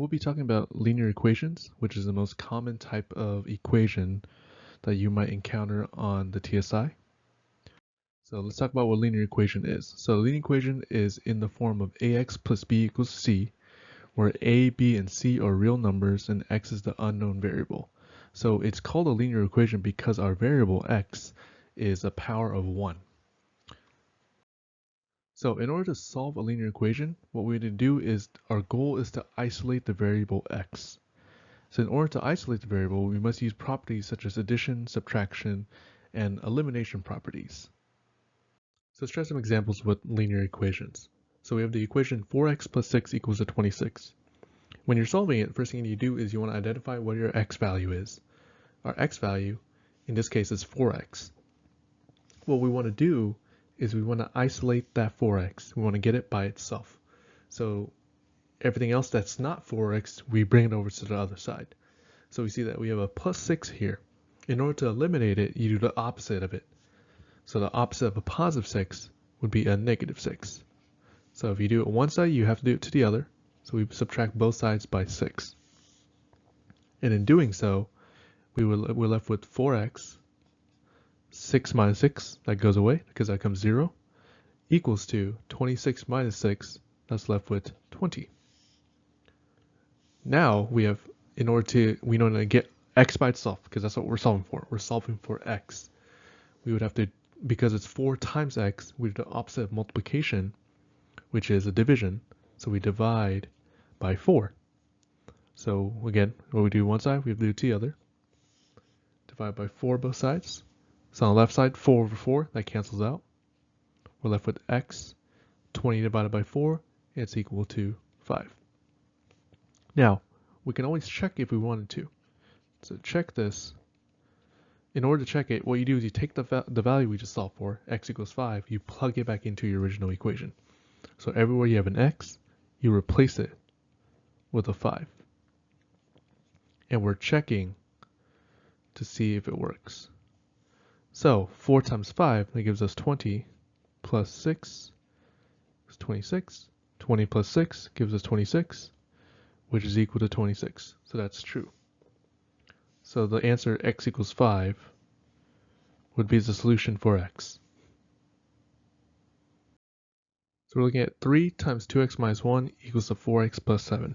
We'll be talking about linear equations, which is the most common type of equation that you might encounter on the TSI. So let's talk about what linear equation is. So a linear equation is in the form of ax plus b equals c, where a, b, and c are real numbers and x is the unknown variable. So it's called a linear equation because our variable x is a power of 1. So in order to solve a linear equation, what we need to do is our goal is to isolate the variable x. So in order to isolate the variable, we must use properties such as addition, subtraction, and elimination properties. So let's try some examples with linear equations. So we have the equation 4x plus 6 equals to 26. When you're solving it, first thing you do is you want to identify what your x value is. Our x value, in this case, is 4x. What we want to do is we want to isolate that 4x. We want to get it by itself. So everything else that's not 4x, we bring it over to the other side. So we see that we have a plus 6 here. In order to eliminate it, you do the opposite of it. So the opposite of a positive 6 would be a negative 6. So if you do it on one side, you have to do it to the other. So we subtract both sides by 6. And in doing so, we're left with 4x, 6 minus 6, that goes away because that comes 0, equals to 26 minus 6, that's left with 20. Now we know to get x by itself, because that's what we're solving for. We're solving for x. We would have to, because it's 4 times x, we do the opposite of multiplication, which is a division. So we divide by 4. So again, what we do one side, we have to do the other. Divide by 4 both sides. So on the left side, 4 over 4, that cancels out. We're left with x, 20 divided by 4, and it's equal to 5. Now, we can always check if we wanted to. So check this. In order to check it, what you do is you take the value we just solved for, x equals 5, you plug it back into your original equation. So everywhere you have an x, you replace it with a 5. And we're checking to see if it works. So 4 times 5, that gives us 20, plus 6 is 26. 20 plus 6 gives us 26, which is equal to 26. So that's true. So the answer x equals 5 would be the solution for x. So we're looking at 3 times 2x minus 1 equals to 4x plus 7.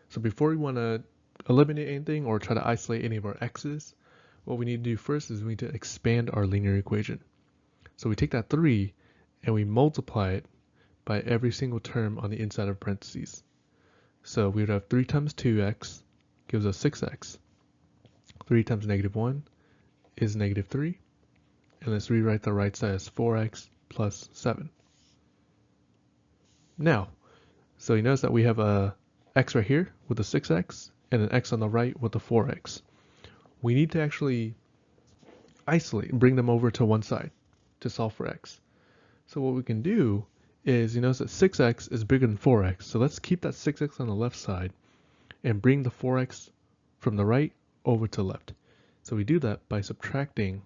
So before we want to eliminate anything or try to isolate any of our x's, what we need to do first is we need to expand our linear equation. So we take that 3 and we multiply it by every single term on the inside of parentheses. So we would have 3 times 2x gives us 6x. 3 times negative 1 is negative 3. And let's rewrite the right side as 4x plus 7. Now, so you notice that we have a x right here with a 6x and an x on the right with a 4x. We need to actually isolate and bring them over to one side to solve for x. So what we can do is, you notice that 6x is bigger than 4x. So let's keep that 6x on the left side and bring the 4x from the right over to the left. So we do that by subtracting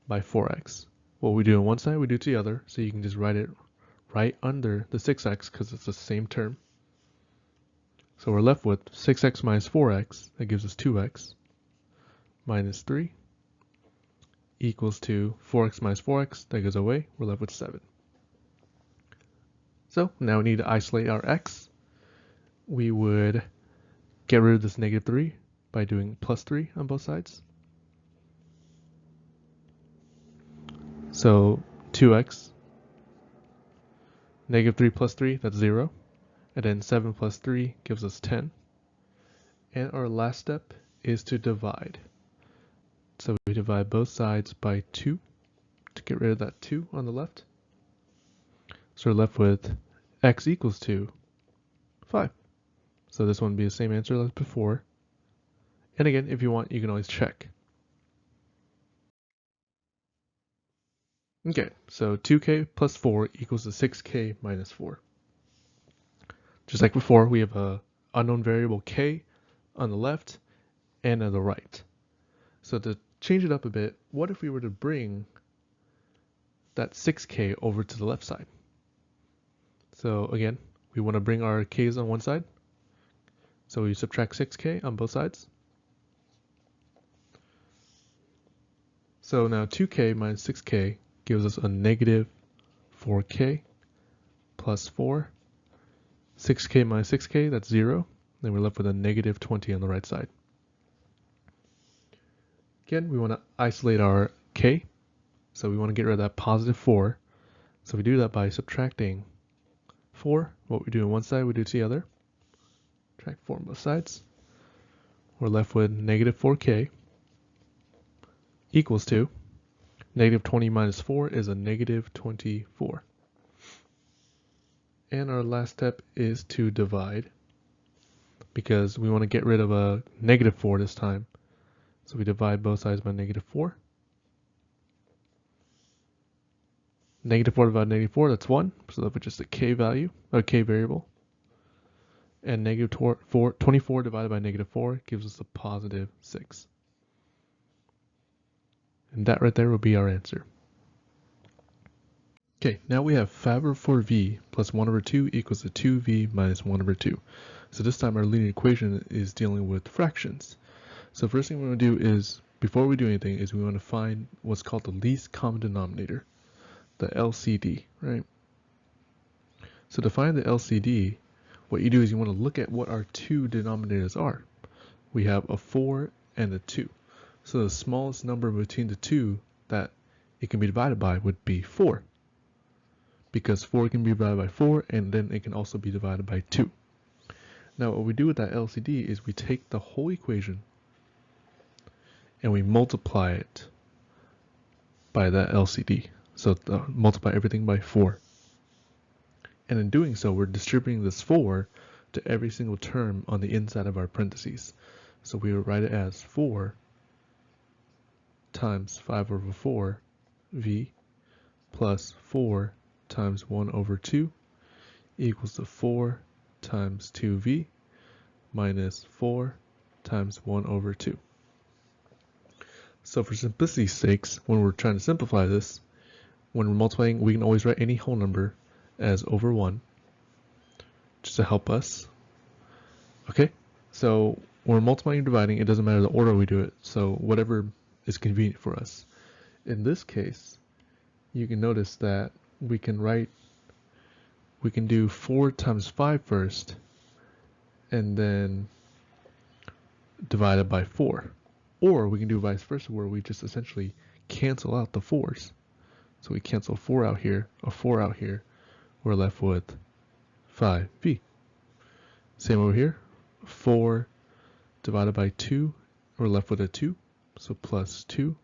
by 4x. What we do on one side, we do to the other. So you can just write it right under the 6x because it's the same term. So we're left with 6x minus 4x, that gives us 2x, minus 3, equals to 4x minus 4x, that goes away, we're left with 7. So now we need to isolate our x. We would get rid of this negative 3 by doing plus 3 on both sides. So 2x, negative 3 plus 3, that's 0. And then 7 plus 3 gives us 10. And our last step is to divide. So we divide both sides by 2 to get rid of that 2 on the left. So we're left with x equals to 5. So this one would be the same answer as before. And again, if you want, you can always check. Okay, so 2k plus 4 equals to 6k minus 4. Just like before, we have a unknown variable k on the left and on the right. So to change it up a bit, what if we were to bring that 6k over to the left side? So again, we want to bring our k's on one side. So we subtract 6k on both sides. So now 2k minus 6k gives us a negative 4k plus 4. 6k minus 6k, that's 0. Then we're left with a negative 20 on the right side. Again, we want to isolate our k. So we want to get rid of that positive 4. So we do that by subtracting 4. What we do on one side, we do to the other. Subtract 4 on both sides. We're left with negative 4k equals to negative 20 minus 4 is a negative 24. And our last step is to divide, because we want to get rid of a negative 4 this time. So we divide both sides by negative 4. Negative 4 divided by negative 4, that's 1. So that was just a k value, or k variable. And negative 24 divided by negative 4 gives us a positive 6. And that right there will be our answer. Okay, now we have 5 over 4v plus 1 over 2 equals to 2v minus 1 over 2. So this time our linear equation is dealing with fractions. So first thing we want to do is, before we do anything, is we want to find what's called the least common denominator, the LCD, right? So to find the LCD, what you do is you want to look at what our two denominators are. We have a 4 and a 2. So the smallest number between the two that it can be divided by would be 4. Because 4 can be divided by 4, and then it can also be divided by 2. Now what we do with that LCD is we take the whole equation and we multiply it by that LCD. So multiply everything by 4. And in doing so, we're distributing this 4 to every single term on the inside of our parentheses. So we would write it as 4 times 5 over 4 v plus 4 times 1 over 2 equals to 4 times 2v minus 4 times 1 over 2. So for simplicity's sakes, when we're trying to simplify this, when we're multiplying, we can always write any whole number as over 1, just to help us. Okay, so when we're multiplying and dividing, it doesn't matter the order we do it, so whatever is convenient for us. In this case, you can notice that we can do 4 times 5 first, and then divide it by 4. Or we can do vice versa, where we just essentially cancel out the 4's. So we cancel 4 out here, a 4 out here, we're left with 5v. Same over here, 4 divided by 2, we're left with a 2, so plus 2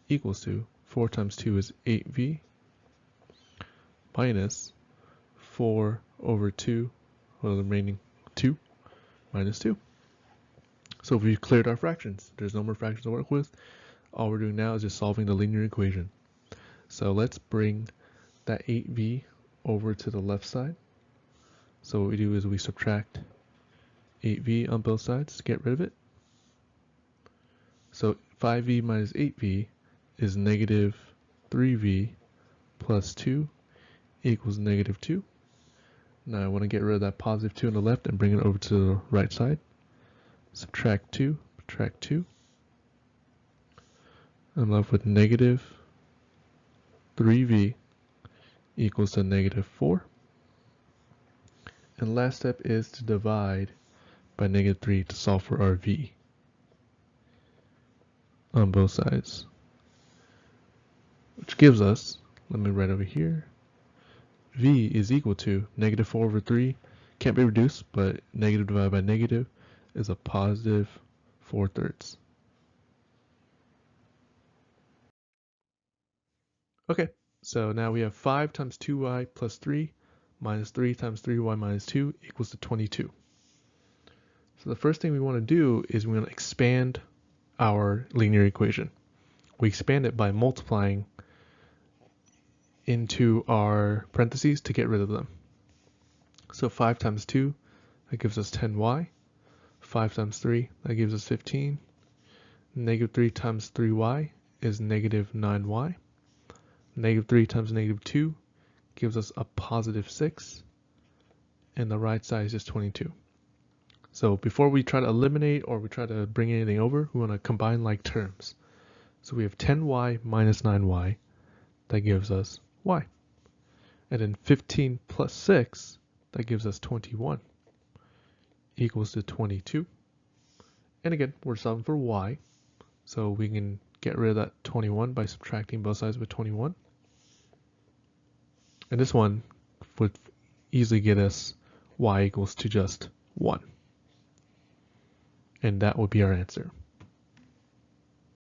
equals to 4 times 2 is 8v minus 4 over 2, well, the remaining 2 minus 2. So we've cleared our fractions. There's no more fractions to work with. All we're doing now is just solving the linear equation. So let's bring that 8v over to the left side. So what we do is we subtract 8v on both sides to get rid of it. So 5v minus 8v is negative 3v plus 2 equals negative 2. Now I want to get rid of that positive 2 on the left and bring it over to the right side. Subtract 2, subtract 2. I'm left with negative 3v equals to negative 4. And last step is to divide by negative 3 to solve for our v on both sides. Which gives us, let me write over here, v is equal to negative 4 over 3. Can't be reduced, but negative divided by negative is a positive 4/3. Okay, so now we have 5 times 2y plus 3 minus 3 times 3y minus 2 equals to 22. So the first thing we want to do is we want to expand our linear equation. We expand it by multiplying into our parentheses to get rid of them. So 5 times 2, that gives us 10y. 5 times 3, that gives us 15. Negative 3 times 3y is negative 9y. Negative 3 times negative 2 gives us a positive 6. And the right side is just 22. So before we try to eliminate or we try to bring anything over, we want to combine like terms. So we have 10y minus 9y. That gives us y. And then 15 plus 6, that gives us 21, equals to 22. And again, we're solving for y. So we can get rid of that 21 by subtracting both sides with 21. And this one would easily get us y equals to just 1. And that would be our answer.